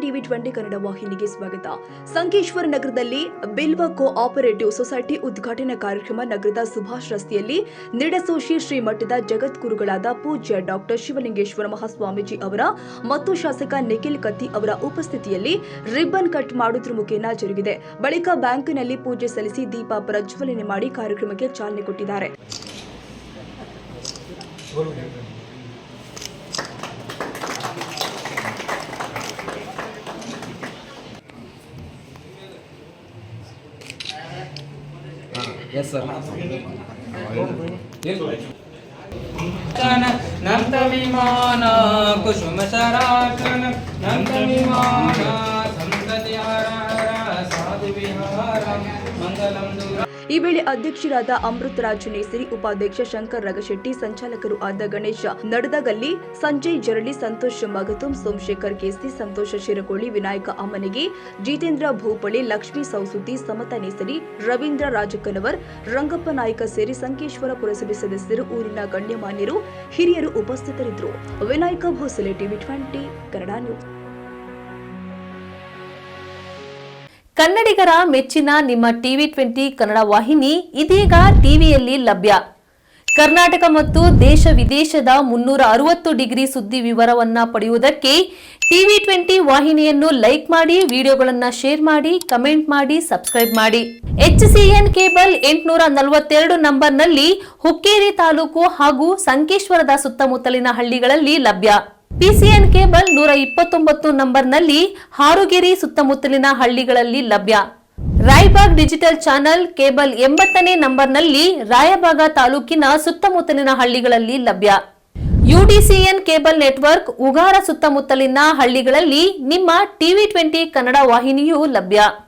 TV 20 Kannada ವಾಹಿನಿಗೆ ಸ್ವಾಗತ. ಸಂಕೇಶ್ವರ ನಗರದಲ್ಲಿ ಬಿಲ್ವ ಕೋಆಪರೇಟಿವ್ ಸೊಸೈಟಿ ಉದ್ಘಾಟನಾ ಕಾರ್ಯಕ್ರಮ ನಗರದ ಸುಭಾಷ್ ರಸ್ತೆಯಲ್ಲಿ ನಿಡಸೋಶಿ ಶ್ರೀ ಮಠದ ಜಗದ್ಗುರುಗಳಾದ ಪೂಜ್ಯ ಡಾಕ್ಟರ್ ಶಿವಲಿಂಗೇಶ್ವರ ಮಹಾಸ್ವಾಮೀಜಿ ಅವರ ಮತ್ತು ಶಾಸಕ ನಿಖಿಲ್ ಕತ್ತಿ ಅವರ ಉಪಸ್ಥಿತಿಯಲ್ಲಿ ರಿಬ್ಬನ್ ಕಟ್ ಮಾಡುವುದರ ಮುಖೇನ ಜರುಗಿದೆ. ಬಳಿಕ ಬ್ಯಾಂಕಿನಲ್ಲಿ ಪೂಜೆ ಸಲ್ಲಿಸಿ ದೀಪ ಪ್ರಜ್ವಲನೆ ಮಾಡಿ ಕಾರ್ಯಕ್ರಮಕ್ಕೆ ಚಾಲನೆ ಕೊಟ್ಟಿದ್ದಾರೆ. Yes, sir. नंत विमान कुसुम सरासन नंत विमान संततिहार साधु विहार मंगलम दूर. ಈ ವೇಳೆ ಅಧ್ಯಕ್ಷರಾದ ಅಮೃತರಾಜ್ ನೇಸರಿ, ಉಪಾಧ್ಯಕ್ಷ ಶಂಕರ್ ರಗಶೆಟ್ಟಿ, ಸಂಚಾಲಕರು ಆದ ಗಣೇಶ ನಡದಗಲ್ಲಿ, ಸಂಜಯ್ ಜರಳಿ, ಸಂತೋಷ್ ಮಗತುಂ, ಸೋಮಶೇಖರ್ ಕೇಸ್ತಿ, ಸಂತೋಷ ಶಿರಕೋಳಿ, ವಿನಾಯಕ ಅಮ್ಮನಿಗೆ, ಜಿತೇಂದ್ರ ಭೂಪಳಿ, ಲಕ್ಷ್ಮೀ ಸೌಸುತಿ, ಸಮತಾ ನೇಸರಿ, ರವೀಂದ್ರ ರಾಜಕನವರ್, ರಂಗಪ್ಪ ನಾಯ್ಕ ಸೇರಿ ಸಂಕೇಶ್ವರ ಪುರಸಭೆ ಸದಸ್ಯರು, ಊರಿನ ಗಣ್ಯಮಾನ್ಯರು, ಹಿರಿಯರು ಉಪಸ್ಥಿತರಿದ್ದರು. Vinayaka Bhosale, TV 20 Kannada news. ಕನ್ನಡಿಗರ ಮೆಚ್ಚಿನ ನಿಮ್ಮ ಟಿವಿ 20 ಕನ್ನಡ ವಾಹಿನಿ ಇದೀಗ ಟಿವಿಯಲ್ಲಿ ಲಭ್ಯ. ಕರ್ನಾಟಕ ಮತ್ತು ದೇಶ ವಿದೇಶದ 360 ಡಿಗ್ರಿ ಸುದ್ದಿ ವಿವರವನ್ನ ಪಡೆಯುವುದಕ್ಕೆ ಟಿವಿ 20 ವಾಹಿನಿಯನ್ನು ಲೈಕ್ ಮಾಡಿ, ವಿಡಿಯೋಗಳನ್ನು ಶೇರ್ ಮಾಡಿ, ಕಮೆಂಟ್ ಮಾಡಿ, ಸಬ್ಸ್ಕ್ರೈಬ್ ಮಾಡಿ. HCN ಕೇಬಲ್ 842 ನಂಬರ್ನಲ್ಲಿ ಹುಕ್ಕೇರಿ ತಾಲೂಕು ಹಾಗೂ ಸಂಕೇಶ್ವರದ ಸುತ್ತಮುತ್ತಲಿನ ಹಳ್ಳಿಗಳಲ್ಲಿ ಲಭ್ಯ. PCN ಕೇಬಲ್ 129 ನಂಬರ್ನಲ್ಲಿ ಹಾರುಗೆರೆ ಸುತ್ತಮುತ್ತಲಿನ ಹಳ್ಳಿಗಳಲ್ಲಿ ಲಭ್ಯ. ರಾಯಬಾಗ್ ಡಿಜಿಟಲ್ ಚಾನೆಲ್ ಕೇಬಲ್ 80ನೇ ನಂಬರ್ನಲ್ಲಿ ರಾಯಬಾಗ ತಾಲೂಕಿನ ಸುತ್ತಮುತ್ತಲಿನ ಹಳ್ಳಿಗಳಲ್ಲಿ ಲಭ್ಯ. UDCN ಕೇಬಲ್ ನೆಟ್ವರ್ಕ್ ಉಗಾರ ಸುತ್ತಮುತ್ತಲಿನ ಹಳ್ಳಿಗಳಲ್ಲಿ ನಿಮ್ಮ ಟಿವಿ 20 ಕನ್ನಡ ವಾಹಿನಿಯೂ ಲಭ್ಯ.